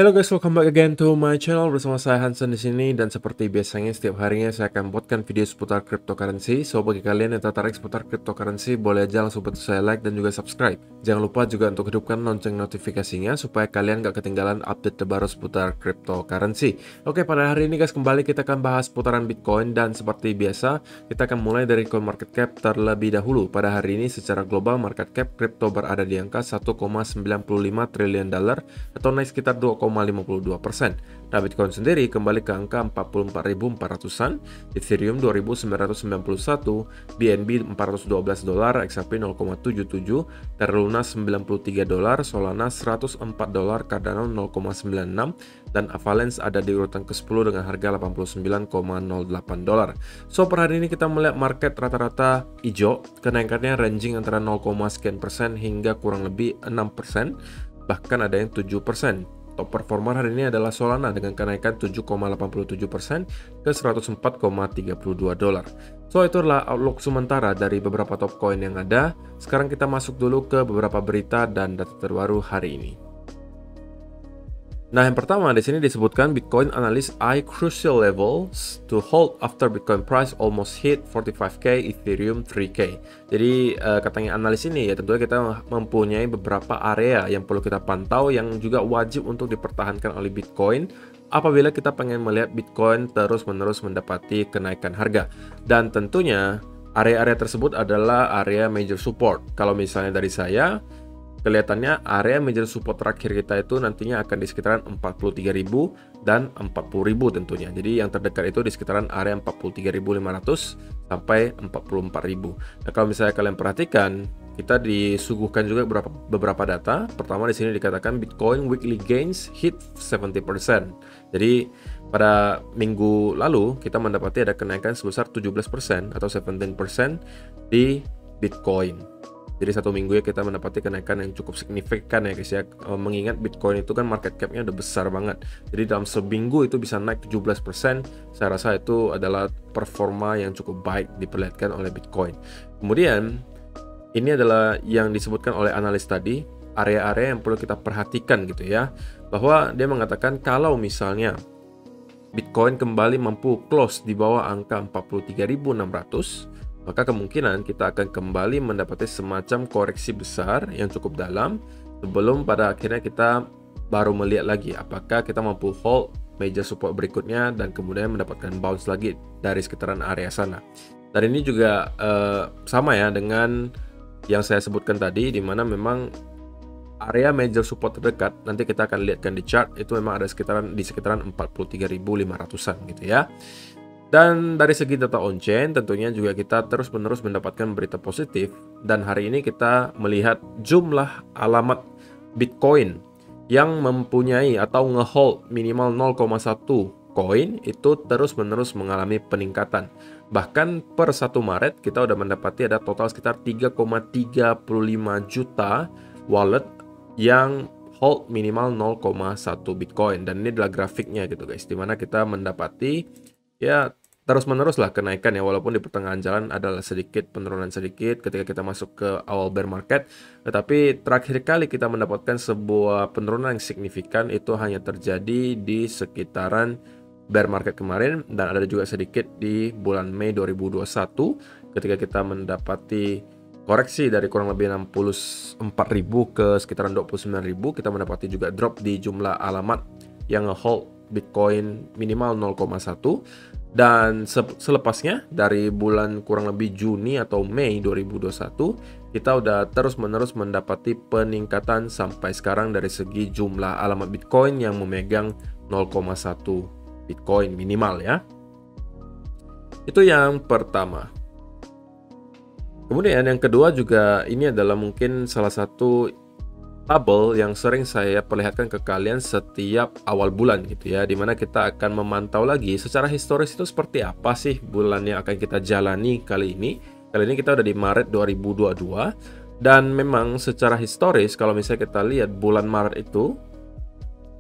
Hello guys, welcome back again to my channel. Bersama saya Hansen di sini, dan seperti biasanya setiap harinya saya akan buatkan video seputar cryptocurrency. So bagi kalian yang tertarik seputar cryptocurrency, boleh aja langsung bantu saya like dan juga subscribe. Jangan lupa juga untuk hidupkan lonceng notifikasinya supaya kalian gak ketinggalan update terbaru seputar cryptocurrency. Oke, pada hari ini guys, kembali kita akan bahas seputaran Bitcoin, dan seperti biasa kita akan mulai dari coin market cap terlebih dahulu. Pada hari ini secara global market cap crypto berada di angka 1,95 triliun dolar atau naik sekitar 2,52%. Nah, Bitcoin sendiri kembali ke angka 44.400-an, Ethereum 2.991, BNB 412 dolar, XRP 0,77, Terra Luna 93 dolar, Solana 104 dolar, Cardano 0,96, dan Avalanche ada di urutan ke-10 dengan harga 89,08 dolar. So, per hari ini kita melihat market rata-rata hijau, kenaikannya ranging antara 0, sekian persen hingga kurang lebih 6%, bahkan ada yang 7%. Top performer hari ini adalah Solana dengan kenaikan 7,87% ke 104,32 dolar. So, itu adalah outlook sementara dari beberapa top coin yang ada. Sekarang kita masuk dulu ke beberapa berita dan data terbaru hari ini. Nah, yang pertama di sini disebutkan Bitcoin analyst eye crucial levels to hold after Bitcoin price almost hit 45k, Ethereum 3k. Jadi katanya analis ini ya, tentunya kita mempunyai beberapa area yang perlu kita pantau yang juga wajib untuk dipertahankan oleh Bitcoin apabila kita pengen melihat Bitcoin terus-menerus mendapati kenaikan harga. Dan tentunya area-area tersebut adalah area major support. Kalau misalnya dari saya, kelihatannya area major support terakhir kita itu nantinya akan di sekitaran 43.000 dan 40.000 tentunya. Jadi yang terdekat itu di sekitaran area 43.500 sampai 44.000. Nah, kalau misalnya kalian perhatikan, kita disuguhkan juga beberapa data. Pertama di sini dikatakan Bitcoin weekly gains hit 70%. Jadi pada minggu lalu kita mendapati ada kenaikan sebesar 17% atau 17% di Bitcoin. Jadi satu minggu ya kita mendapati kenaikan yang cukup signifikan ya guys ya. Mengingat Bitcoin itu kan market cap-nya udah besar banget. Jadi dalam seminggu itu bisa naik 17%. Saya rasa itu adalah performa yang cukup baik diperlihatkan oleh Bitcoin. Kemudian ini adalah yang disebutkan oleh analis tadi, area-area yang perlu kita perhatikan gitu ya. Bahwa dia mengatakan kalau misalnya Bitcoin kembali mampu close di bawah angka 43.600, maka kemungkinan kita akan kembali mendapati semacam koreksi besar yang cukup dalam sebelum pada akhirnya kita baru melihat lagi apakah kita mampu hold major support berikutnya dan kemudian mendapatkan bounce lagi dari sekitaran area sana. Dan ini juga sama ya dengan yang saya sebutkan tadi, di mana memang area major support terdekat nanti kita akan lihatkan di chart itu memang ada di sekitaran 43.500-an gitu ya. Dan dari segi data on-chain tentunya juga kita terus-menerus mendapatkan berita positif, dan hari ini kita melihat jumlah alamat Bitcoin yang mempunyai atau ngehold minimal 0,1 koin itu terus-menerus mengalami peningkatan. Bahkan per 1 Maret kita udah mendapati ada total sekitar 3,35 juta wallet yang hold minimal 0,1 Bitcoin, dan ini adalah grafiknya gitu guys, dimana kita mendapati ya terus-menerus lah kenaikan ya, walaupun di pertengahan jalan adalah sedikit penurunan sedikit ketika kita masuk ke awal bear market, tetapi terakhir kali kita mendapatkan sebuah penurunan yang signifikan itu hanya terjadi di sekitaran bear market kemarin, dan ada juga sedikit di bulan Mei 2021 ketika kita mendapati koreksi dari kurang lebih 64.000 ke sekitaran 29.000. Kita mendapati juga drop di jumlah alamat yang hold Bitcoin minimal 0,1. Dan selepasnya dari bulan kurang lebih Juni atau Mei 2021 kita udah terus-menerus mendapati peningkatan sampai sekarang dari segi jumlah alamat Bitcoin yang memegang 0,1 Bitcoin minimal ya. Itu yang pertama. Kemudian yang kedua juga ini adalah mungkin salah satu tabel yang sering saya perlihatkan ke kalian setiap awal bulan gitu ya, dimana kita akan memantau lagi secara historis itu seperti apa sih bulan yang akan kita jalani kali ini. Kali ini kita udah di Maret 2022, dan memang secara historis kalau misalnya kita lihat bulan Maret itu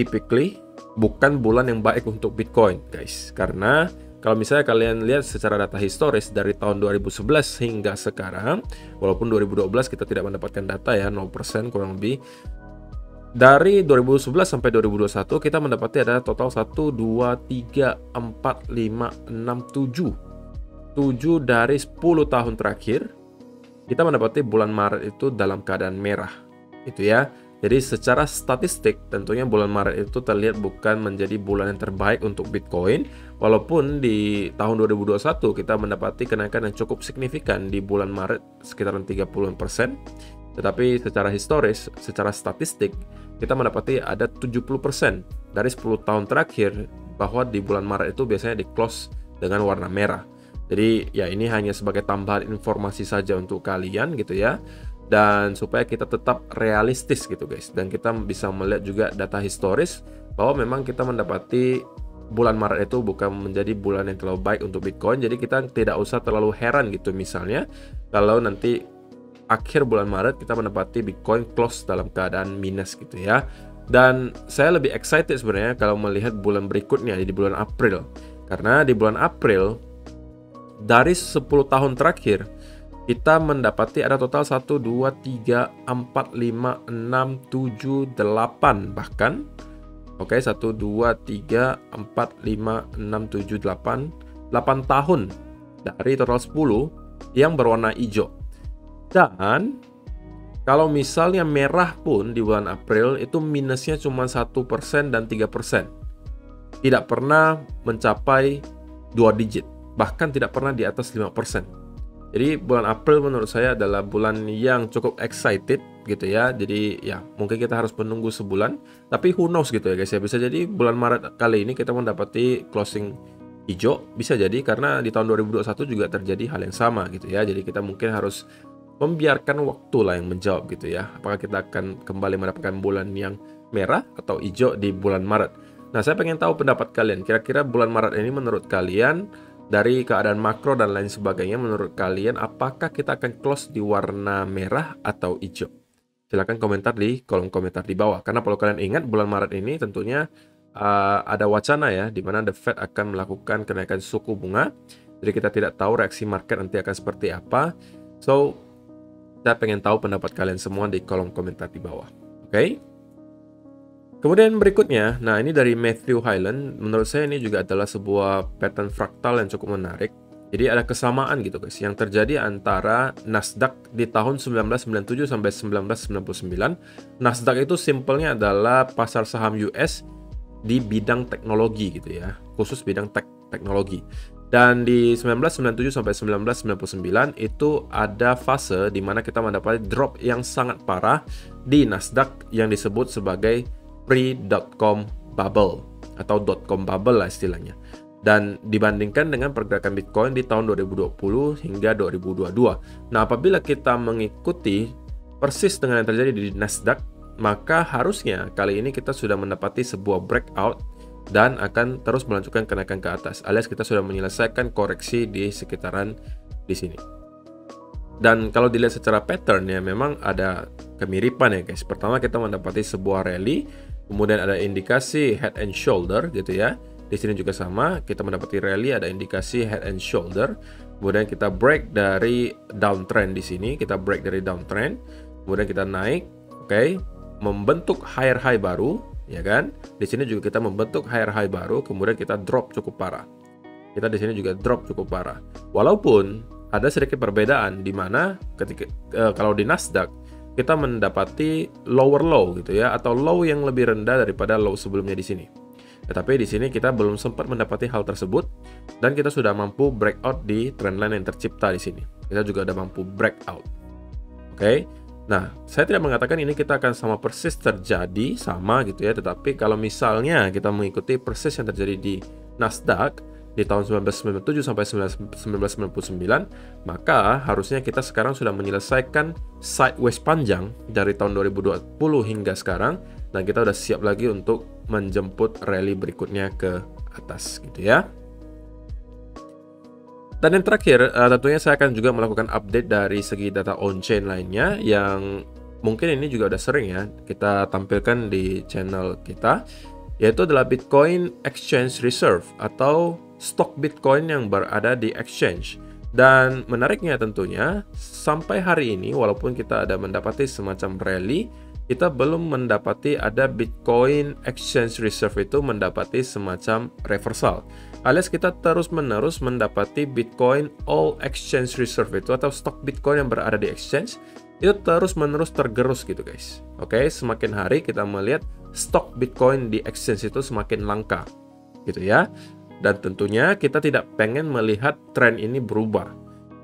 typically bukan bulan yang baik untuk Bitcoin guys, karena kalau misalnya kalian lihat secara data historis dari tahun 2011 hingga sekarang, walaupun 2012 kita tidak mendapatkan data ya, 0% kurang lebih, Dari 2011 sampai 2021 kita mendapati ada total 1, 2, 3, 4, 5, 6, 7. 7 dari 10 tahun terakhir kita mendapati bulan Maret itu dalam keadaan merah. Itu ya. Jadi secara statistik tentunya bulan Maret itu terlihat bukan menjadi bulan yang terbaik untuk Bitcoin, walaupun di tahun 2021 kita mendapati kenaikan yang cukup signifikan di bulan Maret sekitaran 30%. Tetapi secara historis, secara statistik, kita mendapati ada 70% dari 10 tahun terakhir bahwa di bulan Maret itu biasanya di close dengan warna merah. Jadi ya ini hanya sebagai tambahan informasi saja untuk kalian gitu ya. Dan supaya kita tetap realistis gitu guys. Dan kita bisa melihat juga data historis bahwa memang kita mendapati bulan Maret itu bukan menjadi bulan yang terlalu baik untuk Bitcoin. Jadi kita tidak usah terlalu heran gitu misalnya kalau nanti akhir bulan Maret kita mendapati Bitcoin close dalam keadaan minus gitu ya. Dan saya lebih excited sebenarnya kalau melihat bulan berikutnya di bulan April. Karena di bulan April dari 10 tahun terakhir kita mendapati ada total 1, 2, 3, 4, 5, 6, 7, 8 bahkan. Oke, 1, 2, 3, 4, 5, 6, 7, 8. 8 tahun dari total 10 yang berwarna hijau. Dan kalau misalnya merah pun di bulan April itu minusnya cuma 1% dan 3%. Tidak pernah mencapai 2 digit, bahkan tidak pernah di atas 5%. Jadi bulan April menurut saya adalah bulan yang cukup excited gitu ya. Jadi ya mungkin kita harus menunggu sebulan. Tapi who knows gitu ya guys ya. Bisa jadi bulan Maret kali ini kita mendapati closing hijau. Bisa jadi karena di tahun 2021 juga terjadi hal yang sama gitu ya. Jadi kita mungkin harus membiarkan waktu lah yang menjawab gitu ya. Apakah kita akan kembali mendapatkan bulan yang merah atau hijau di bulan Maret. Nah saya pengen tahu pendapat kalian. Kira-kira bulan Maret ini menurut kalian dari keadaan makro dan lain sebagainya, menurut kalian apakah kita akan close di warna merah atau hijau? Silahkan komentar di kolom komentar di bawah. Karena kalau kalian ingat bulan Maret ini tentunya ada wacana ya, di mana The Fed akan melakukan kenaikan suku bunga. Jadi kita tidak tahu reaksi market nanti akan seperti apa. So, saya pengen tahu pendapat kalian semua di kolom komentar di bawah. Oke? Kemudian berikutnya, nah ini dari Matthew Hyland, menurut saya ini juga adalah sebuah pattern fraktal yang cukup menarik. Jadi ada kesamaan gitu guys, yang terjadi antara Nasdaq di tahun 1997 sampai 1999. Nasdaq itu simpelnya adalah pasar saham US di bidang teknologi gitu ya, khusus bidang teknologi. Dan di 1997 sampai 1999 itu ada fase di mana kita mendapati drop yang sangat parah di Nasdaq yang disebut sebagai pre-dot-com bubble atau dot-com bubble lah istilahnya. Dan dibandingkan dengan pergerakan Bitcoin di tahun 2020 hingga 2022. Nah, apabila kita mengikuti persis dengan yang terjadi di Nasdaq, maka harusnya kali ini kita sudah mendapati sebuah breakout dan akan terus melanjutkan kenaikan ke atas. Alias kita sudah menyelesaikan koreksi di sekitaran di sini. Dan kalau dilihat secara pattern ya memang ada kemiripan ya guys. Pertama kita mendapati sebuah rally, kemudian ada indikasi head and shoulder gitu ya. Di sini juga sama, kita mendapati rally ada indikasi head and shoulder. Kemudian kita break dari downtrend di sini, kita break dari downtrend. Kemudian kita naik, oke, membentuk higher high baru, ya kan? Di sini juga kita membentuk higher high baru, kemudian kita drop cukup parah. Kita di sini juga drop cukup parah. Walaupun ada sedikit perbedaan di mana ketika kalau di Nasdaq kita mendapati lower low gitu ya, atau low yang lebih rendah daripada low sebelumnya di sini. Tetapi di sini kita belum sempat mendapati hal tersebut dan kita sudah mampu breakout di trendline yang tercipta di sini. Kita juga sudah mampu breakout. Oke. Nah, saya tidak mengatakan ini kita akan sama persis terjadi sama gitu ya, tetapi kalau misalnya kita mengikuti persis yang terjadi di Nasdaq di tahun 1997 sampai 1999, maka harusnya kita sekarang sudah menyelesaikan sideways panjang dari tahun 2020 hingga sekarang, dan kita sudah siap lagi untuk menjemput rally berikutnya ke atas gitu ya. Dan yang terakhir, tentunya saya akan juga melakukan update dari segi data on-chain lainnya yang mungkin ini juga udah sering ya kita tampilkan di channel kita, yaitu adalah Bitcoin Exchange Reserve atau stok Bitcoin yang berada di exchange. Dan menariknya tentunya sampai hari ini walaupun kita ada mendapati semacam rally kita belum mendapati ada Bitcoin Exchange Reserve itu mendapati semacam reversal. Alias kita terus-menerus mendapati Bitcoin All Exchange Reserve itu atau stok Bitcoin yang berada di exchange itu terus-menerus tergerus gitu guys. Oke, semakin hari kita melihat stok Bitcoin di exchange itu semakin langka gitu ya. Dan tentunya kita tidak pengen melihat tren ini berubah.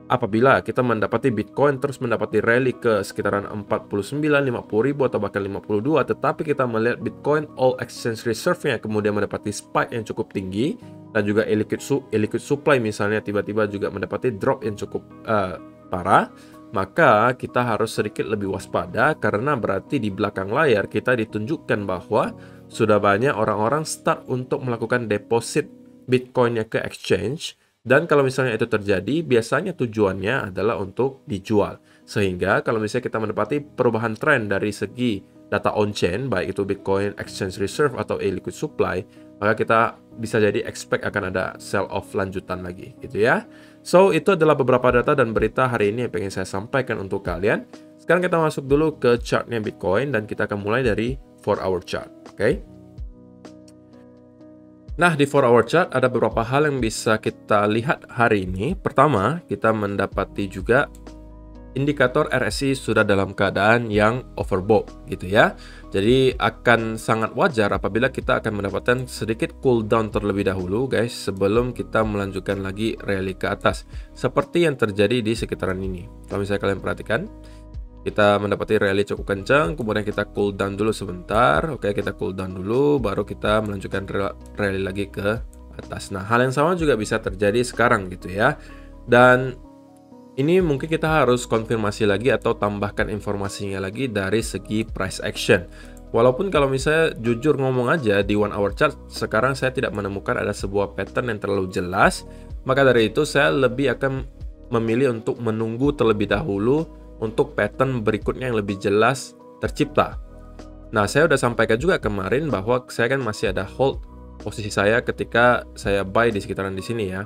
Apabila kita mendapati Bitcoin terus mendapati rally ke sekitaran 49, 50 ribu atau bahkan 52, tetapi kita melihat Bitcoin All Exchange Reserve-nya kemudian mendapati spike yang cukup tinggi dan juga illiquid supply misalnya tiba-tiba juga mendapati drop yang cukup parah, maka kita harus sedikit lebih waspada karena berarti di belakang layar kita ditunjukkan bahwa sudah banyak orang-orang start untuk melakukan deposit Bitcoin-nya ke exchange. Dan kalau misalnya itu terjadi, biasanya tujuannya adalah untuk dijual. Sehingga kalau misalnya kita mendapati perubahan tren dari segi data on-chain, baik itu Bitcoin Exchange Reserve atau illiquid supply, maka kita bisa jadi expect akan ada sell-off lanjutan lagi, gitu ya. So, itu adalah beberapa data dan berita hari ini yang pengen saya sampaikan untuk kalian. Sekarang kita masuk dulu ke chartnya Bitcoin dan kita akan mulai dari 4-hour chart, oke? Nah, di 4-hour chart ada beberapa hal yang bisa kita lihat hari ini. Pertama, kita mendapati juga indikator RSI sudah dalam keadaan yang overbought gitu ya. Jadi akan sangat wajar apabila kita akan mendapatkan sedikit cool down terlebih dahulu guys sebelum kita melanjutkan lagi rally ke atas. Seperti yang terjadi di sekitaran ini. Kalau misalnya kalian perhatikan, kita mendapati rally cukup kencang, kemudian kita cool down dulu sebentar. Oke, kita cool down dulu, baru kita melanjutkan rally lagi ke atas. Nah, hal yang sama juga bisa terjadi sekarang gitu ya. Dan ini mungkin kita harus konfirmasi lagi atau tambahkan informasinya lagi dari segi price action. Walaupun kalau misalnya jujur ngomong aja di 1-hour chart, sekarang saya tidak menemukan ada sebuah pattern yang terlalu jelas. Maka dari itu saya lebih akan memilih untuk menunggu terlebih dahulu untuk pattern berikutnya yang lebih jelas tercipta. Nah, saya udah sampaikan juga kemarin bahwa saya kan masih ada hold posisi saya ketika saya buy di sekitaran di sini ya.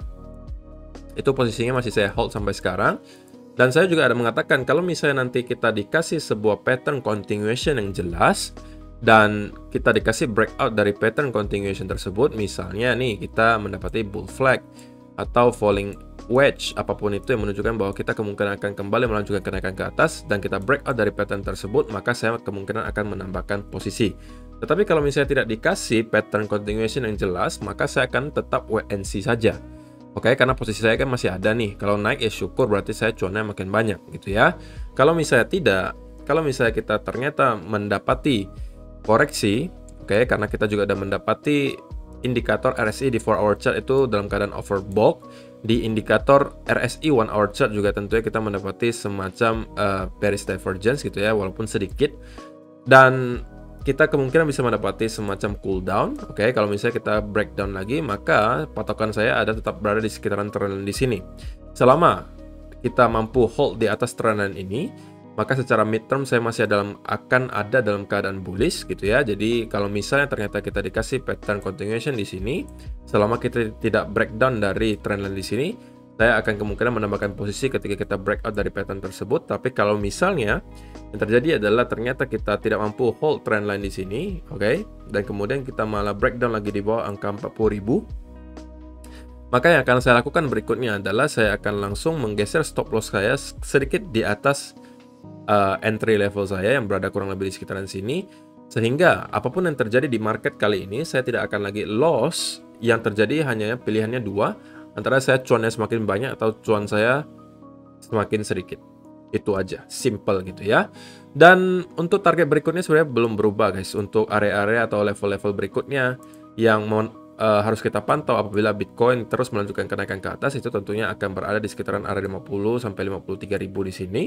Itu posisinya masih saya hold sampai sekarang. Dan saya juga ada mengatakan kalau misalnya nanti kita dikasih sebuah pattern continuation yang jelas dan kita dikasih breakout dari pattern continuation tersebut, misalnya nih kita mendapati bull flag atau falling wedge, apapun itu yang menunjukkan bahwa kita kemungkinan akan kembali melanjutkan kenaikan ke atas dan kita breakout dari pattern tersebut, maka saya kemungkinan akan menambahkan posisi. Tetapi kalau misalnya tidak dikasih pattern continuation yang jelas, maka saya akan tetap wait and see saja. Oke, karena posisi saya kan masih ada nih. Kalau naik ya syukur, berarti saya cuannya makin banyak gitu ya. Kalau misalnya tidak, kalau misalnya kita ternyata mendapati koreksi, oke, karena kita juga ada mendapati indikator RSI di 4-hour chart itu dalam keadaan overbought. Di indikator RSI 1-hour chart juga tentunya kita mendapati semacam bearish divergence gitu ya, walaupun sedikit. Dan kita kemungkinan bisa mendapati semacam cool down. Oke, kalau misalnya kita breakdown lagi, maka patokan saya ada tetap berada di sekitaran trendline di sini. Selama kita mampu hold di atas trendline ini, maka secara midterm saya masih akan ada dalam keadaan bullish gitu ya. Jadi kalau misalnya ternyata kita dikasih pattern continuation di sini, selama kita tidak breakdown dari trendline di sini, saya akan kemungkinan menambahkan posisi ketika kita breakout dari pattern tersebut. Tapi kalau misalnya yang terjadi adalah ternyata kita tidak mampu hold trendline di sini, oke, dan kemudian kita malah breakdown lagi di bawah angka 40.000, maka yang akan saya lakukan berikutnya adalah saya akan langsung menggeser stop loss saya sedikit di atas entry level saya yang berada kurang lebih di sekitaran sini, sehingga apapun yang terjadi di market kali ini saya tidak akan lagi loss. Yang terjadi hanya pilihannya dua, antara saya cuannya semakin banyak atau cuan saya semakin sedikit. Itu aja, simple gitu ya. Dan untuk target berikutnya sebenarnya belum berubah guys. Untuk area-area atau level-level berikutnya yang harus kita pantau apabila Bitcoin terus melanjutkan kenaikan ke atas, itu tentunya akan berada di sekitaran area 50 sampai 53.000 di sini.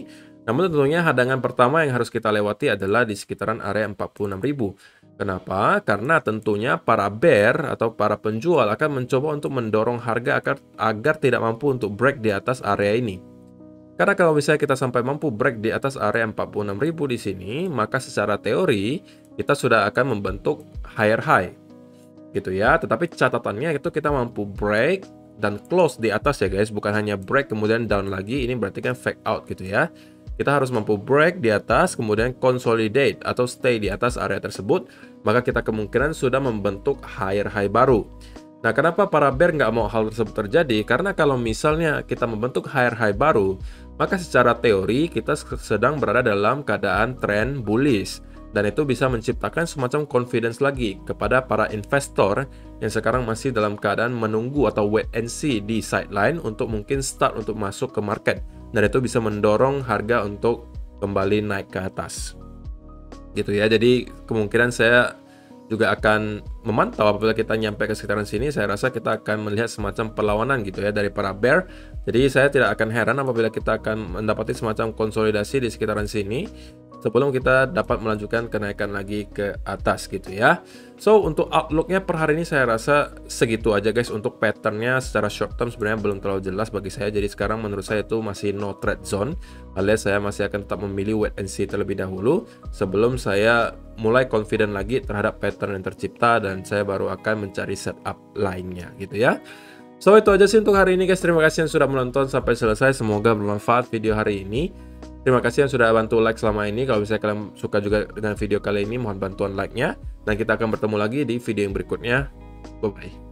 Namun tentunya hadangan pertama yang harus kita lewati adalah di sekitaran area 46.000. Kenapa? Karena tentunya para bear atau para penjual akan mencoba untuk mendorong harga agar tidak mampu untuk break di atas area ini. Karena kalau misalnya kita sampai mampu break di atas area 46.000 di sini, maka secara teori kita sudah akan membentuk higher high. Gitu ya, tetapi catatannya itu kita mampu break dan close di atas ya guys, bukan hanya break kemudian down lagi. Ini berarti kan fake out gitu ya. kita harus mampu break di atas, kemudian consolidate atau stay di atas area tersebut, maka kita kemungkinan sudah membentuk higher high baru. Nah, kenapa para bear nggak mau hal tersebut terjadi? Karena kalau misalnya kita membentuk higher high baru, maka secara teori kita sedang berada dalam keadaan trend bullish. Dan itu bisa menciptakan semacam confidence lagi kepada para investor yang sekarang masih dalam keadaan menunggu atau wait and see di sideline untuk mungkin start untuk masuk ke market. Dan itu bisa mendorong harga untuk kembali naik ke atas. Gitu ya, jadi kemungkinan saya juga akan memantau apabila kita nyampe ke sekitaran sini. Saya rasa kita akan melihat semacam perlawanan gitu ya dari para bear. Jadi saya tidak akan heran apabila kita akan mendapati semacam konsolidasi di sekitaran sini sebelum kita dapat melanjutkan kenaikan lagi ke atas gitu ya. So untuk outlooknya per hari ini saya rasa segitu aja guys. Untuk patternnya secara short term sebenarnya belum terlalu jelas bagi saya. Jadi sekarang menurut saya itu masih no trade zone, alias saya masih akan tetap memilih wait and see terlebih dahulu sebelum saya mulai confident lagi terhadap pattern yang tercipta dan saya baru akan mencari setup lainnya gitu ya. So itu aja sih untuk hari ini guys. Terima kasih yang sudah menonton sampai selesai. Semoga bermanfaat video hari ini. Terima kasih yang sudah bantu like selama ini. Kalau misalnya kalian suka juga dengan video kali ini, mohon bantuan like-nya. Dan kita akan bertemu lagi di video yang berikutnya. Bye-bye.